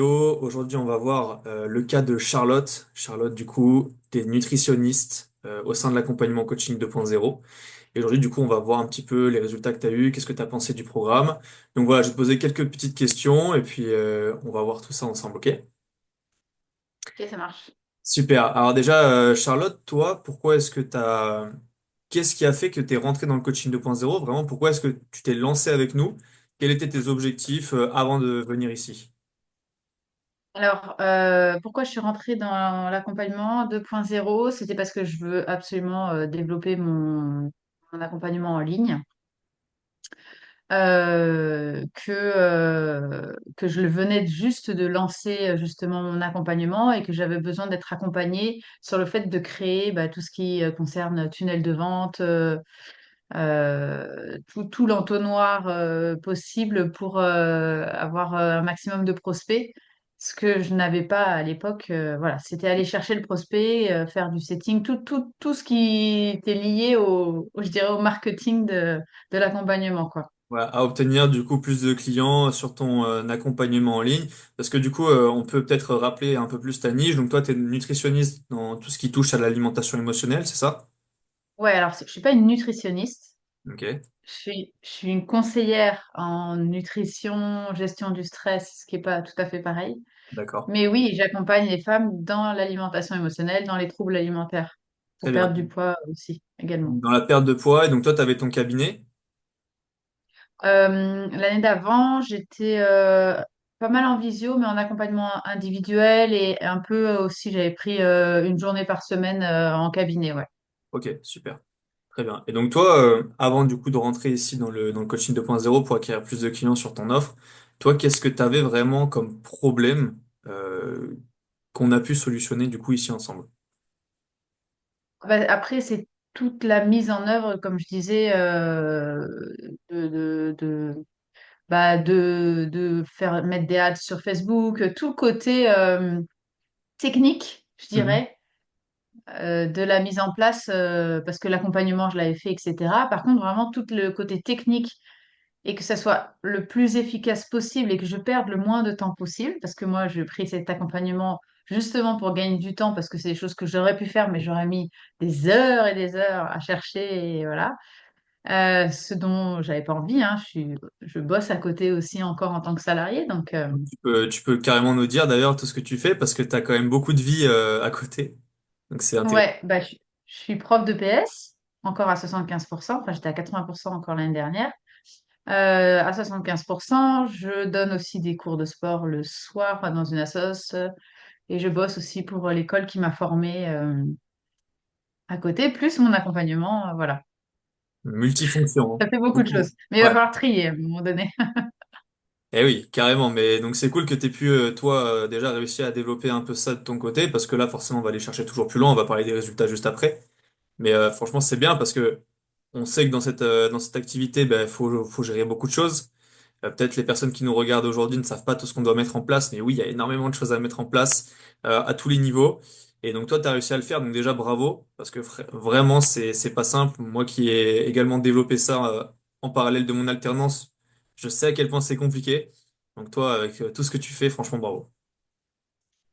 Aujourd'hui, on va voir le cas de Charlotte. Charlotte, du coup, t'es nutritionniste au sein de l'accompagnement coaching 2.0. Et aujourd'hui, du coup, on va voir un petit peu les résultats que tu as eus, qu'est-ce que tu as pensé du programme. Donc voilà, je vais te poser quelques petites questions et puis on va voir tout ça ensemble, ok? Ok, ça marche. Super. Alors déjà, Charlotte, toi, pourquoi est-ce que t'as... Qu'est-ce qui a fait que tu es rentré dans le coaching 2.0? Vraiment, pourquoi est-ce que tu t'es lancé avec nous? Quels étaient tes objectifs avant de venir ici? Alors, pourquoi je suis rentrée dans l'accompagnement 2.0? C'était parce que je veux absolument développer mon accompagnement en ligne, que je le venais juste de lancer justement mon accompagnement et que j'avais besoin d'être accompagnée sur le fait de créer tout ce qui concerne tunnel de vente, tout l'entonnoir possible pour avoir un maximum de prospects. Ce que je n'avais pas à l'époque, voilà, c'était aller chercher le prospect, faire du setting, tout ce qui était lié je dirais, au marketing de l'accompagnement, quoi. Voilà, à obtenir du coup plus de clients sur ton accompagnement en ligne. Parce que du coup, on peut peut-être rappeler un peu plus ta niche. Donc toi, tu es nutritionniste dans tout ce qui touche à l'alimentation émotionnelle, c'est ça? Ouais, alors je suis pas une nutritionniste, Ok, je suis une conseillère en nutrition, gestion du stress, ce qui est pas tout à fait pareil. d'accord. Mais oui, j'accompagne les femmes dans l'alimentation émotionnelle, dans les troubles alimentaires, Très pour bien. perdre du poids aussi, également. Dans la perte de poids, et donc toi, tu avais ton cabinet. L'année d'avant, j'étais pas mal en visio, mais en accompagnement individuel et un peu aussi, j'avais pris une journée par semaine en cabinet, ouais. Ok, super. Très bien. Et donc toi, avant du coup de rentrer ici dans le coaching 2.0 pour acquérir plus de clients sur ton offre, toi, qu'est-ce que tu avais vraiment comme problème qu'on a pu solutionner du coup ici ensemble? Après, c'est toute la mise en œuvre, comme je disais, de, de, de, de faire mettre des ads sur Facebook, tout le côté technique, je Mhm. dirais, de la mise en place, parce que l'accompagnement, je l'avais fait, etc. Par contre, vraiment, tout le côté technique et que ça soit le plus efficace possible et que je perde le moins de temps possible, parce que moi, je pris cet accompagnement justement pour gagner du temps, parce que c'est des choses que j'aurais pu faire, mais j'aurais mis des heures et des heures à chercher, et voilà. Ce dont j'avais pas envie, hein. Je bosse à côté aussi encore en tant que salarié, donc Tu peux carrément nous dire d'ailleurs tout ce que tu fais parce que tu as quand même beaucoup de vie à côté. Donc c'est intéressant. ouais, je suis prof de PS, encore à 75%, enfin j'étais à 80% encore l'année dernière. À 75%, je donne aussi des cours de sport le soir, enfin, dans une assoce, et je bosse aussi pour l'école qui m'a formée à côté, plus mon accompagnement, voilà. Multifonction, Ça fait hein. beaucoup de choses. Mais il va Ouais. falloir trier à un moment donné. Eh oui, carrément. Mais donc c'est cool que tu aies pu, toi, déjà réussir à développer un peu ça de ton côté parce que là, forcément, on va aller chercher toujours plus loin. On va parler des résultats juste après. Mais franchement, c'est bien parce que on sait que dans cette activité, ben, faut gérer beaucoup de choses. Peut-être les personnes qui nous regardent aujourd'hui ne savent pas tout ce qu'on doit mettre en place, mais oui, il y a énormément de choses à mettre en place à tous les niveaux. Et donc toi, tu as réussi à le faire, donc déjà bravo, parce que vraiment, c'est pas simple. Moi qui ai également développé ça en parallèle de mon alternance, je sais à quel point c'est compliqué. Donc toi, avec tout ce que tu fais, franchement, bravo.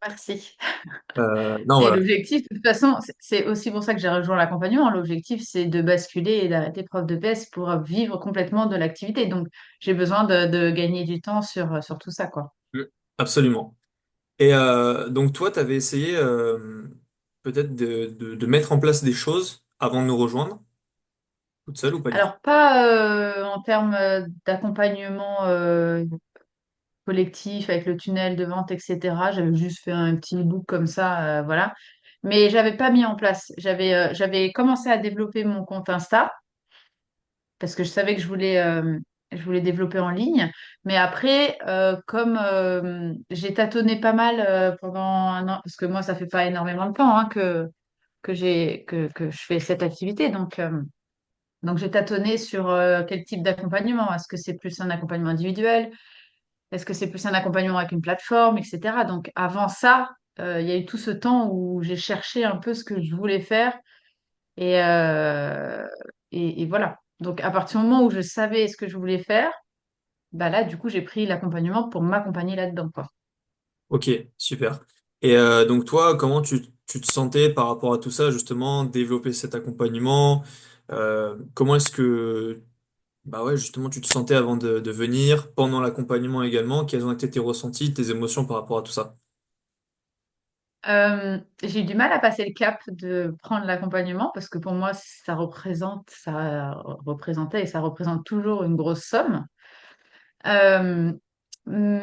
Merci. Non, Et voilà. l'objectif, de toute façon, c'est aussi pour ça que j'ai rejoint l'accompagnement. L'objectif, c'est de basculer et d'arrêter prof de PS pour vivre complètement de l'activité. Donc, j'ai besoin de gagner du temps sur tout ça, quoi. Mm. Absolument. Et donc toi, tu avais essayé peut-être de mettre en place des choses avant de nous rejoindre, toute seule ou pas du tout? Alors, pas en termes d'accompagnement collectif avec le tunnel de vente, etc. J'avais juste fait un petit book comme ça, voilà. Mais j'avais pas mis en place. J'avais commencé à développer mon compte Insta parce que je savais que je voulais développer en ligne. Mais après, comme j'ai tâtonné pas mal pendant un an, parce que moi, ça fait pas énormément de temps hein, que je fais cette activité. Donc j'ai tâtonné sur quel type d'accompagnement. Est-ce que c'est plus un accompagnement individuel? Est-ce que c'est plus un accompagnement avec une plateforme, etc. Donc avant ça, il y a eu tout ce temps où j'ai cherché un peu ce que je voulais faire et, euh, et voilà. Donc à partir du moment où je savais ce que je voulais faire, bah là, du coup, j'ai pris l'accompagnement pour m'accompagner là-dedans, quoi. Ok, super. Et donc toi, comment tu te sentais par rapport à tout ça, justement, développer cet accompagnement? Comment est-ce que, bah ouais, justement, tu te sentais avant de venir, pendant l'accompagnement également? Quels ont été tes ressentis, tes émotions par rapport à tout ça? J'ai eu du mal à passer le cap de prendre l'accompagnement parce que pour moi, ça représentait et ça représente toujours une grosse somme. Euh,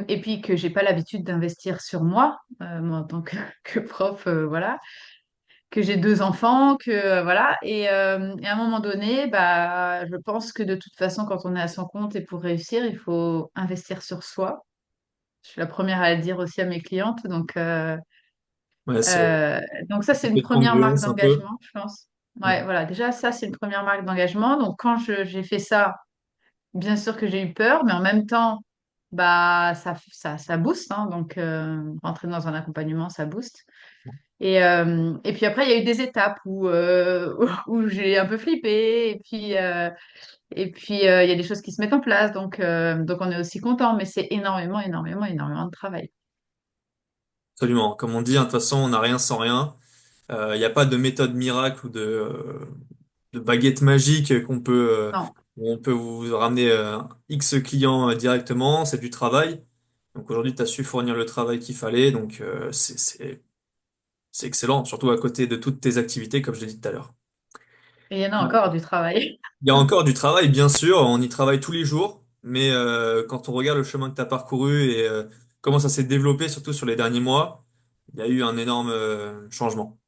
et puis que j'ai pas l'habitude d'investir sur moi, moi en tant que, que prof, voilà, que j'ai deux enfants, que voilà. Et à un moment donné, bah, je pense que de toute façon, quand on est à son compte et pour réussir, il faut investir sur soi. Je suis la première à le dire aussi à mes clientes, Ouais, c'est euh, donc ça, c'est une cette première marque congruence un peu. d'engagement, je pense. Ouais, Mhm. voilà, déjà, ça, c'est une première marque d'engagement. Donc, quand j'ai fait ça, bien sûr que j'ai eu peur, mais en même temps, bah, ça booste. Hein. Donc, rentrer dans un accompagnement, ça booste. Et puis après, il y a eu des étapes où j'ai un peu flippé. Et puis, il y a des choses qui se mettent en place. Donc on est aussi content, mais c'est énormément, énormément, énormément de travail. Absolument. Comme on dit, hein, de toute façon, on n'a rien sans rien. Il n'y a pas de méthode miracle ou de baguette magique Non. où on peut vous ramener X clients directement. C'est du travail. Donc aujourd'hui, tu as su fournir le travail qu'il fallait. Donc c'est excellent, surtout à côté de toutes tes activités, comme je l'ai dit tout à l'heure. Et il y en a encore du travail. Il y a encore du travail, bien sûr. On y travaille tous les jours. Mais quand on regarde le chemin que tu as parcouru et comment ça s'est développé, surtout sur les derniers mois, il y a eu un énorme changement.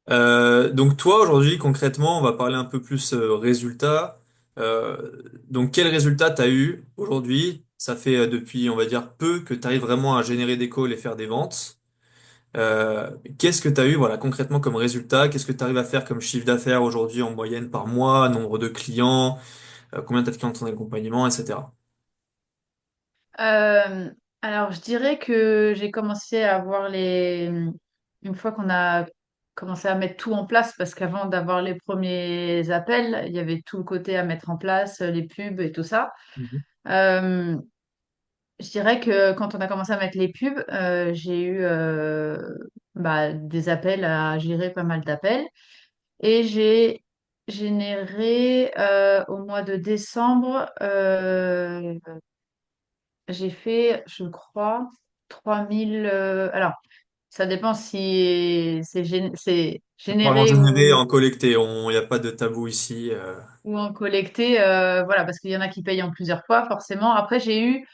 Donc toi aujourd'hui concrètement on va parler un peu plus résultats. Donc quel résultat t'as eu aujourd'hui? Ça fait depuis on va dire peu que tu arrives vraiment à générer des calls et faire des ventes. Qu'est-ce que tu as eu voilà concrètement comme résultat? Qu'est-ce que tu arrives à faire comme chiffre d'affaires aujourd'hui en moyenne par mois, nombre de clients, combien t'as de clients dans ton accompagnement, etc. Euh, alors, je dirais que j'ai commencé à avoir une fois qu'on a commencé à mettre tout en place, parce qu'avant d'avoir les premiers appels, il y avait tout le côté à mettre en place, les pubs et tout ça. Mhm. Euh, je dirais que quand on a commencé à mettre les pubs, j'ai eu bah, des appels à gérer, pas mal d'appels. Et j'ai généré au mois de décembre, j'ai fait, je crois, 3000. Alors, ça dépend si c'est On parle en généré généré, en collecté, il n'y a pas de tabou ici. ou en collecté. Voilà, parce qu'il y en a qui payent en plusieurs fois, forcément. Après, j'ai eu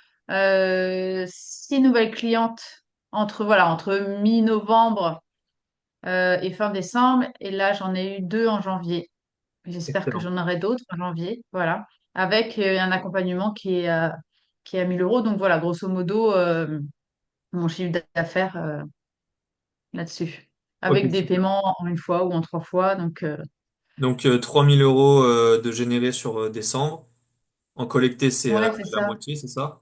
6 nouvelles clientes entre mi-novembre et fin décembre. Et là, j'en ai eu 2 en janvier. J'espère que Excellent. j'en aurai d'autres en janvier. Voilà. Avec un accompagnement qui est à 1 000 euros. Donc, voilà, grosso modo, mon chiffre d'affaires. Là-dessus, Ok, avec des super. paiements en une fois ou en 3 fois. Donc 3000 euros de générés sur décembre. En collecté, c'est Ouais, c'est la ça. moitié, c'est ça?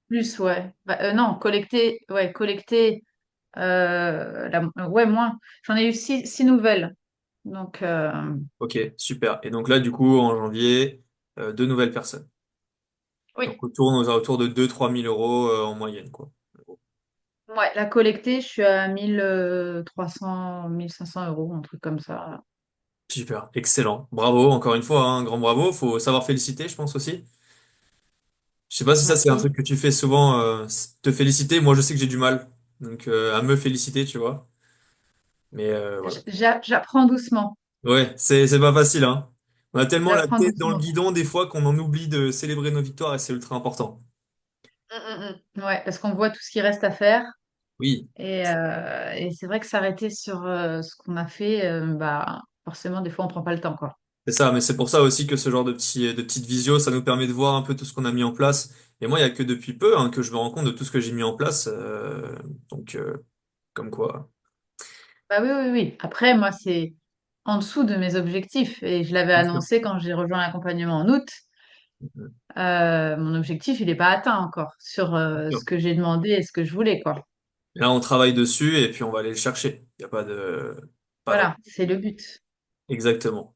Plus, ouais. Bah, non, collecter, ouais, moins. J'en ai eu 6 nouvelles. Donc, Ok, super. Et donc là, du coup, en janvier, deux nouvelles personnes. Donc oui. on tourne aux alentours de 2 3 000 euros en moyenne, quoi. Ouais, la collectée, je suis à 1300, 1 500 euros, un truc comme ça. Super, excellent. Bravo, encore une fois, hein, un grand bravo. Faut savoir féliciter, je pense aussi. Je sais pas si ça, c'est un Merci. truc que tu fais souvent, te féliciter. Moi, je sais que j'ai du mal. Donc à me féliciter, tu vois. Mais voilà. J'apprends doucement. Ouais, c'est pas facile, hein. On a tellement la J'apprends tête dans le doucement. guidon des fois qu'on en oublie de célébrer nos victoires et c'est ultra important. Ouais, parce qu'on voit tout ce qui reste à faire. Oui. Et c'est vrai que s'arrêter sur ce qu'on a fait, bah, forcément, des fois, on prend pas le temps, quoi. C'est ça, mais c'est pour ça aussi que ce genre de petites visios, ça nous permet de voir un peu tout ce qu'on a mis en place. Et moi, il y a que depuis peu hein, que je me rends compte de tout ce que j'ai mis en place. Donc, comme quoi. Bah oui, oui, oui. Après, moi, c'est en dessous de mes objectifs. Et je l'avais Bien sûr. annoncé quand j'ai rejoint l'accompagnement en août. Mon objectif, il n'est pas atteint encore sur Bien sûr. ce que j'ai demandé et ce que je voulais, quoi. Et là, on travaille dessus et puis on va aller le chercher. Il n'y a pas de. Voilà, c'est le but. Exactement.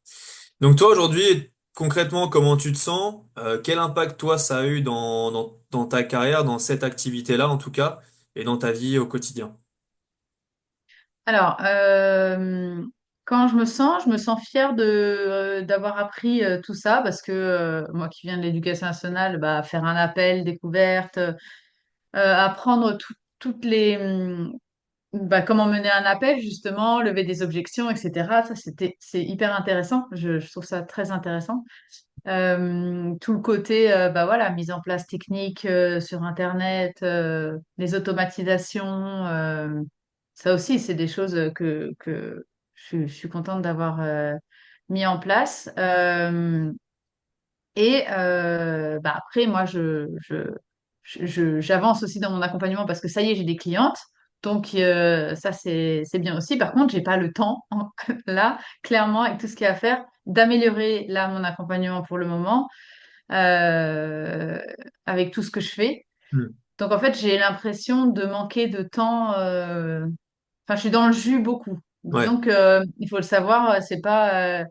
Donc, toi, aujourd'hui, concrètement, comment tu te sens? Quel impact, toi, ça a eu dans ta carrière, dans cette activité-là, en tout cas? et dans ta vie au quotidien? Alors, quand je me sens fière d'avoir appris tout ça parce que moi qui viens de l'éducation nationale, bah, faire un appel, découverte, apprendre toutes les, bah, comment mener un appel justement, lever des objections, etc. Ça, c'est hyper intéressant. Je trouve ça très intéressant. Tout le côté, bah voilà, mise en place technique sur Internet, les automatisations, ça aussi, c'est des choses que je suis contente d'avoir mis en place. Bah après, moi, j'avance aussi dans mon accompagnement parce que ça y est, j'ai des clientes. Donc, ça, c'est bien aussi. Par contre, j'ai pas le temps, là, clairement, avec tout ce qu'il y a à faire, d'améliorer, là, mon accompagnement pour le moment, euh, avec tout ce que je fais. Hmm. Donc, en fait, j'ai l'impression de manquer de temps. Enfin, je suis dans le jus beaucoup. Ouais, Disons que, il faut le savoir, c'est pas,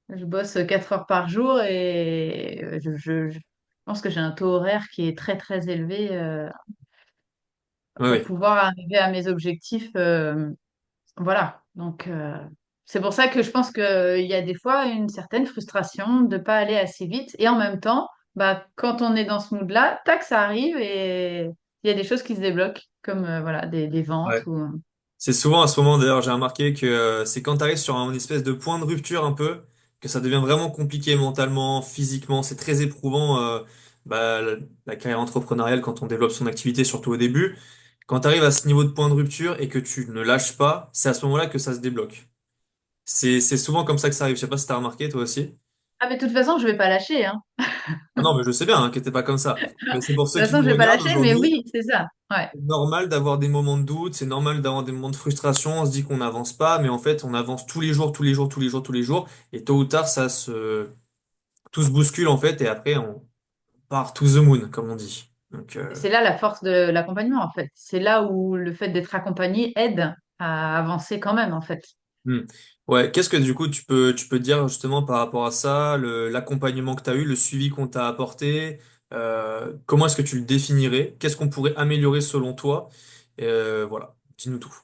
je bosse 4 heures par jour et je pense que j'ai un taux horaire qui est très très élevé ouais, pour ouais. pouvoir arriver à mes objectifs. Voilà. Donc c'est pour ça que je pense qu'il y a des fois une certaine frustration de ne pas aller assez vite. Et en même temps, bah, quand on est dans ce mood-là, tac, ça arrive et il y a des choses qui se débloquent, comme voilà, des ventes Ouais. ou... C'est souvent à ce moment, d'ailleurs, j'ai remarqué que c'est quand tu arrives sur un espèce de point de rupture un peu, que ça devient vraiment compliqué mentalement, physiquement, c'est très éprouvant, bah, la carrière entrepreneuriale quand on développe son activité, surtout au début. Quand tu arrives à ce niveau de point de rupture et que tu ne lâches pas, c'est à ce moment-là que ça se débloque. C'est souvent comme ça que ça arrive. Je sais pas si t'as remarqué toi aussi. Ah, mais de toute façon, je vais pas lâcher, hein. Ah non, mais je sais bien, hein, que t'es pas comme ça. Mais c'est pour De ceux toute qui façon, nous je vais pas regardent lâcher, mais aujourd'hui. oui, c'est ça. Ouais. C'est normal d'avoir des moments de doute, c'est normal d'avoir des moments de frustration. On se dit qu'on n'avance pas, mais en fait, on avance tous les jours, tous les jours, tous les jours, tous les jours. Et tôt ou tard, tout se bouscule en fait, et après, on part to the moon, comme on dit. Donc, C'est là la force de l'accompagnement, en fait. C'est là où le fait d'être accompagné aide à avancer quand même, en fait. hmm. Ouais, qu'est-ce que du coup tu peux dire justement par rapport à ça, l'accompagnement que tu as eu, le suivi qu'on t'a apporté, comment est-ce que tu le définirais? Qu'est-ce qu'on pourrait améliorer selon toi? Voilà, dis-nous tout.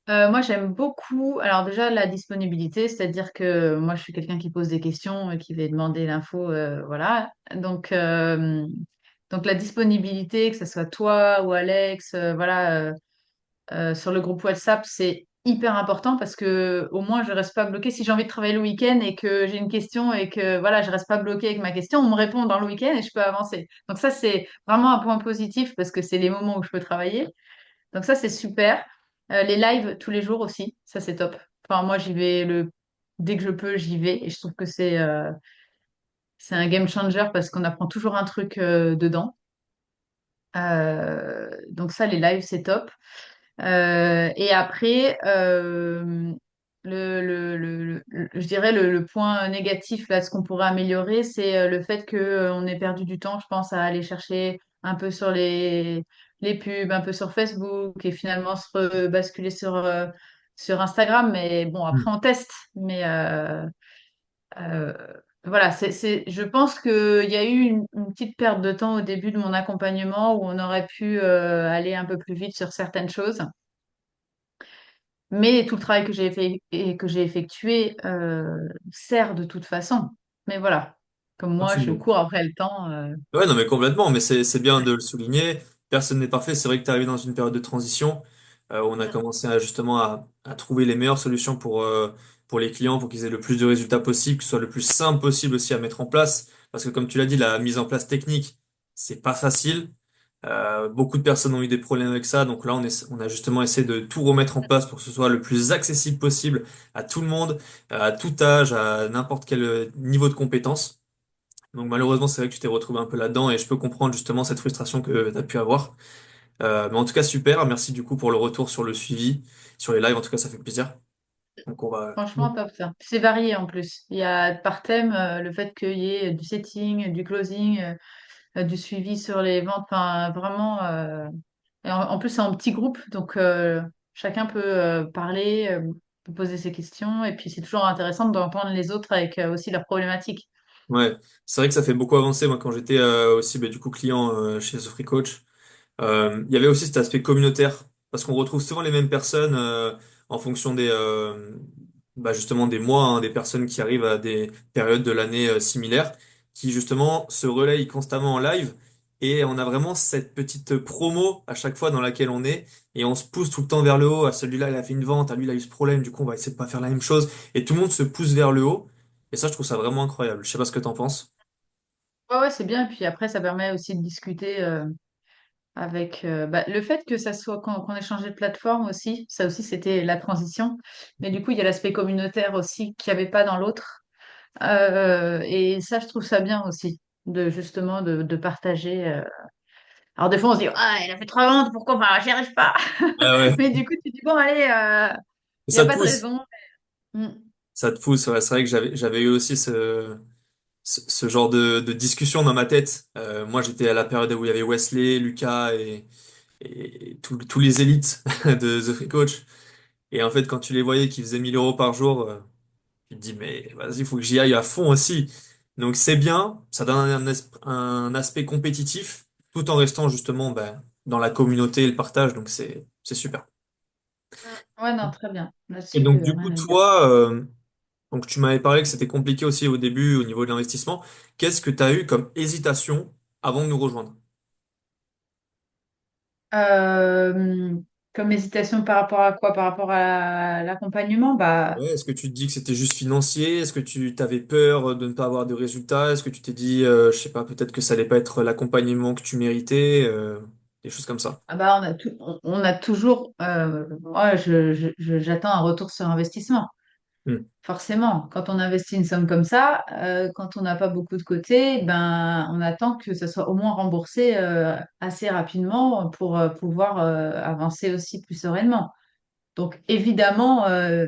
Moi, j'aime beaucoup, alors déjà, la disponibilité, c'est-à-dire que moi, je suis quelqu'un qui pose des questions et qui va demander l'info, voilà. Donc, la disponibilité, que ce soit toi ou Alex, voilà, sur le groupe WhatsApp, c'est hyper important parce que au moins, je reste pas bloquée. Si j'ai envie de travailler le week-end et que j'ai une question et que, voilà, je reste pas bloquée avec ma question, on me répond dans le week-end et je peux avancer. Donc ça, c'est vraiment un point positif parce que c'est les moments où je peux travailler. Donc ça, c'est super. Les lives tous les jours aussi, ça c'est top. Enfin, moi, j'y vais dès que je peux, j'y vais et je trouve que c'est un game changer parce qu'on apprend toujours un truc dedans. Donc ça, les lives, c'est top. Et après, je dirais le point négatif là, ce qu'on pourrait améliorer, c'est le fait que on ait perdu du temps, je pense, à aller chercher un peu sur les pubs, un peu sur Facebook et finalement basculer sur Instagram. Mais bon, après, Hmm. on teste. Mais euh, voilà, je pense qu'il y a eu une petite perte de temps au début de mon accompagnement où on aurait pu aller un peu plus vite sur certaines choses. Mais tout le travail que j'ai fait et que j'ai effectué sert de toute façon. Mais voilà, comme moi, je Absolument. cours après le temps. Ouais, non, mais complètement, mais c'est bien de le souligner. Personne n'est parfait. C'est vrai que tu es arrivé dans une période de transition où on a Mm. commencé justement à trouver les meilleures solutions pour les clients, pour qu'ils aient le plus de résultats possible, que ce soit le plus simple possible aussi à mettre en place. Parce que comme tu l'as dit, la mise en place technique, c'est pas facile. Beaucoup de personnes ont eu des problèmes avec ça, donc là on a justement essayé de tout remettre en place pour que ce soit le plus accessible possible à tout le monde, à tout âge, à n'importe quel niveau de compétence. Donc malheureusement, c'est vrai que tu t'es retrouvé un peu là-dedans et je peux comprendre justement cette frustration que tu as pu avoir. Mais en tout cas, super. Merci du coup pour le retour sur le suivi, sur les lives. En tout cas, ça fait plaisir. Donc on va... Franchement, top ça. C'est varié en plus. Il y a par thème le fait qu'il y ait du setting, du closing, du suivi sur les ventes. Enfin, vraiment. Et en plus, c'est en petit groupe, donc chacun peut parler, peut poser ses questions. Et puis, c'est toujours intéressant d'entendre les autres avec aussi leurs problématiques. Ouais, c'est vrai que ça fait beaucoup avancer. Moi, quand j'étais aussi bah, du coup client chez The Free Coach, Il y avait aussi cet aspect communautaire, parce qu'on retrouve souvent les mêmes personnes en fonction bah justement des mois, hein, des personnes qui arrivent à des périodes de l'année similaires, qui justement se relayent constamment en live, et on a vraiment cette petite promo à chaque fois dans laquelle on est, et on se pousse tout le temps vers le haut. À celui-là, il a fait une vente, à lui, il a eu ce problème, du coup, on va essayer de pas faire la même chose, et tout le monde se pousse vers le haut, et ça, je trouve ça vraiment incroyable. Je sais pas ce que t'en penses. Ouais, ouais, c'est bien. Et puis après, ça permet aussi de discuter avec bah, le fait que ça soit qu'on ait changé de plateforme aussi. Ça aussi, c'était la transition. Mais du coup, il y a l'aspect communautaire aussi qu'il n'y avait pas dans l'autre. Et ça, je trouve ça bien aussi, de justement de partager. Alors des fois, on se dit, ah, elle a fait 3 ventes, pourquoi enfin, j'y arrive pas. Ah ouais. Mais du coup, tu dis, bon, allez, Et il n'y a ça te pas de pousse. raison. Mm. Ça te pousse, ouais. C'est vrai que j'avais eu aussi ce genre de discussion dans ma tête. Moi, j'étais à la période où il y avait Wesley, Lucas et tous les élites de The Free Coach. Et en fait, quand tu les voyais qui faisaient 1000 € par jour, tu te dis, mais vas-y, il faut que j'y aille à fond aussi. Donc c'est bien, ça donne un aspect compétitif, tout en restant justement ben, dans la communauté et le partage. Donc c'est super. Ouais, non, très bien. Et Là-dessus, donc du coup, rien à dire. toi, donc tu m'avais parlé que c'était compliqué aussi au début au niveau de l'investissement. Qu'est-ce que tu as eu comme hésitation avant de nous rejoindre? Euh, Comme hésitation par rapport à quoi? Par rapport à l'accompagnement, bah, Ouais, est-ce que tu te dis que c'était juste financier? Est-ce que tu t'avais peur de ne pas avoir de résultats? Est-ce que tu t'es dit, je sais pas, peut-être que ça allait pas être l'accompagnement que tu méritais? Des choses comme ça. ah bah, on a toujours, moi, j'attends un retour sur investissement. Hmm. Forcément, quand on investit une somme comme ça, quand on n'a pas beaucoup de côté, ben, on attend que ça soit au moins remboursé assez rapidement pour pouvoir avancer aussi plus sereinement. Donc évidemment,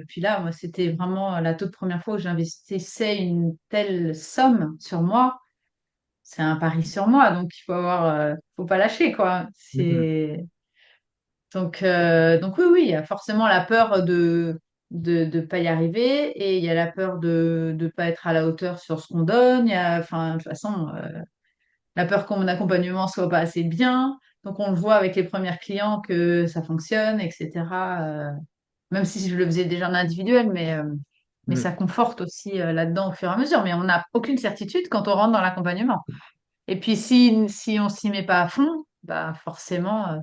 puis là, moi, c'était vraiment la toute première fois où j'investissais une telle somme sur moi. C'est un pari sur moi, donc il faut avoir, faut pas lâcher, quoi. Mhm. C'est donc oui, oui, il y a forcément la peur de pas y arriver et il y a la peur de pas être à la hauteur sur ce qu'on donne. Il y a, enfin, de toute façon, la peur que mon accompagnement soit pas assez bien. Donc on le voit avec les premiers clients que ça fonctionne, etc. Même si je le faisais déjà en individuel, mais Mhm. ça conforte aussi là-dedans au fur et à mesure. Mais on n'a aucune certitude quand on rentre dans l'accompagnement. Et puis si on s'y met pas à fond, bah forcément,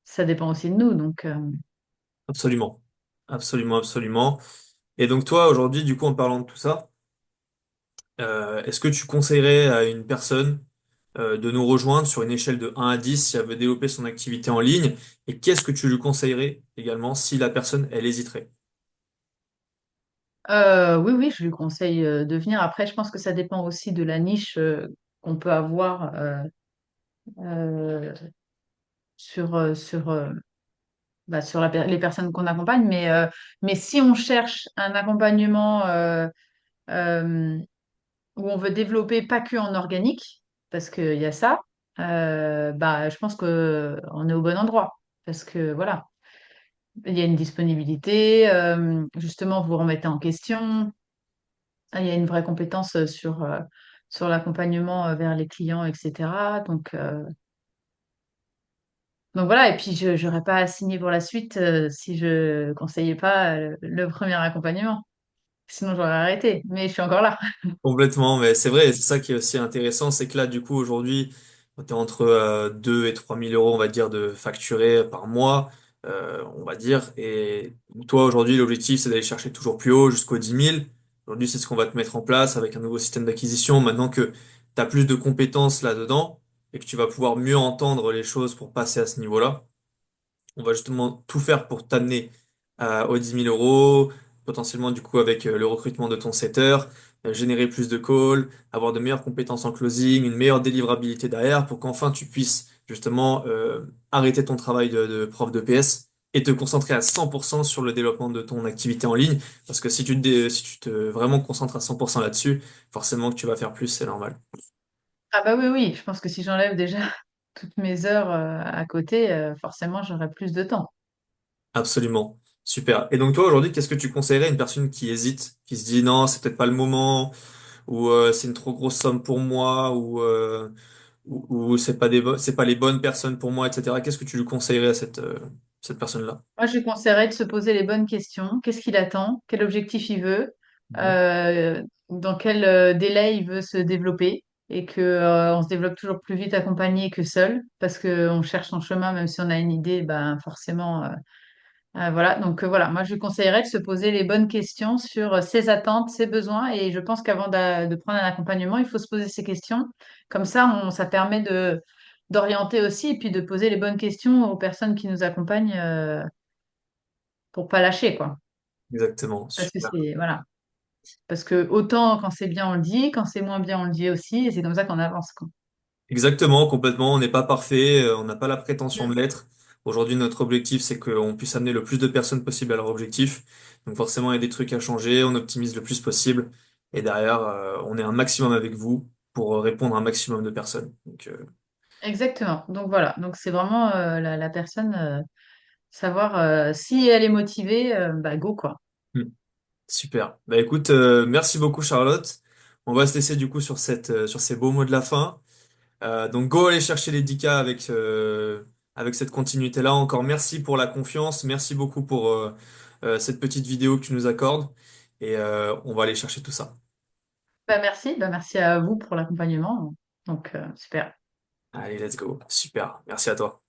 ça dépend aussi de nous. Donc Absolument. Absolument, absolument. Et donc toi, aujourd'hui, du coup, en parlant de tout ça, est-ce que tu conseillerais à une personne de nous rejoindre sur une échelle de 1 à 10 si elle veut développer son activité en ligne? Et qu'est-ce que tu lui conseillerais également si la personne, elle hésiterait? Oui, oui, je lui conseille de venir. Après, je pense que ça dépend aussi de la niche qu'on peut avoir euh, sur bah, sur les personnes qu'on accompagne. Mais si on cherche un accompagnement euh, où on veut développer pas que en organique, parce qu'il y a ça, bah, je pense qu'on est au bon endroit. Parce que voilà, il y a une disponibilité, justement, vous vous remettez en question. Il y a une vraie compétence sur l'accompagnement vers les clients, etc. Donc voilà, et puis je n'aurais pas à signer pour la suite si je conseillais pas le premier accompagnement. Sinon, j'aurais arrêté. Mais je suis encore là. Complètement, mais c'est vrai, et c'est ça qui est aussi intéressant, c'est que là, du coup, aujourd'hui, on est entre 2 et 3 000 €, on va dire, de facturés par mois, on va dire. Et toi, aujourd'hui, l'objectif, c'est d'aller chercher toujours plus haut, jusqu'aux 10 000. Aujourd'hui, c'est ce qu'on va te mettre en place avec un nouveau système d'acquisition. Maintenant que tu as plus de compétences là-dedans et que tu vas pouvoir mieux entendre les choses pour passer à ce niveau-là. On va justement tout faire pour t'amener aux 10 000 €, potentiellement du coup avec le recrutement de ton setter, générer plus de calls, avoir de meilleures compétences en closing, une meilleure délivrabilité derrière pour qu'enfin tu puisses justement arrêter ton travail de prof de PS et te concentrer à 100% sur le développement de ton activité en ligne. Parce que si tu te vraiment concentres à 100% là-dessus, forcément que tu vas faire plus, c'est normal. Ah bah oui, oui, je pense que si j'enlève déjà toutes mes heures à côté, forcément, j'aurai plus de temps. Absolument. Super. Et donc toi aujourd'hui, qu'est-ce que tu conseillerais à une personne qui hésite, qui se dit non, c'est peut-être pas le moment, ou c'est une trop grosse somme pour moi, ou c'est pas les bonnes personnes pour moi, etc. Qu'est-ce que tu lui conseillerais à cette personne-là? Moi, je lui conseillerais de se poser les bonnes questions. Qu'est-ce qu'il attend? Quel objectif il veut? Mhm. Dans quel délai il veut se développer? Et que, on se développe toujours plus vite accompagné que seul, parce qu'on cherche son chemin, même si on a une idée, ben forcément. Voilà, donc voilà, moi je lui conseillerais de se poser les bonnes questions sur ses attentes, ses besoins, et je pense qu'avant de prendre un accompagnement, il faut se poser ces questions. Comme ça, ça permet de d'orienter aussi et puis de poser les bonnes questions aux personnes qui nous accompagnent pour pas lâcher, quoi. Exactement, Parce que super. c'est voilà, parce que autant quand c'est bien on le dit, quand c'est moins bien on le dit aussi, et c'est comme ça qu'on avance, quoi. Exactement, complètement. On n'est pas parfait, on n'a pas la prétention de Mm. l'être. Aujourd'hui, notre objectif, c'est qu'on puisse amener le plus de personnes possible à leur objectif. Donc forcément, il y a des trucs à changer, on optimise le plus possible. Et derrière, on est un maximum avec vous pour répondre à un maximum de personnes. Donc, Exactement. Donc voilà, donc c'est vraiment la personne savoir si elle est motivée, bah go quoi. hmm, super. Bah écoute, merci beaucoup Charlotte. On va se laisser du coup sur sur ces beaux mots de la fin. Donc go aller chercher les 10K avec cette continuité-là. Encore merci pour la confiance, merci beaucoup pour cette petite vidéo que tu nous accordes et on va aller chercher tout ça. Bah merci à vous pour l'accompagnement. Donc super. Allez, let's go. Super. Merci à toi.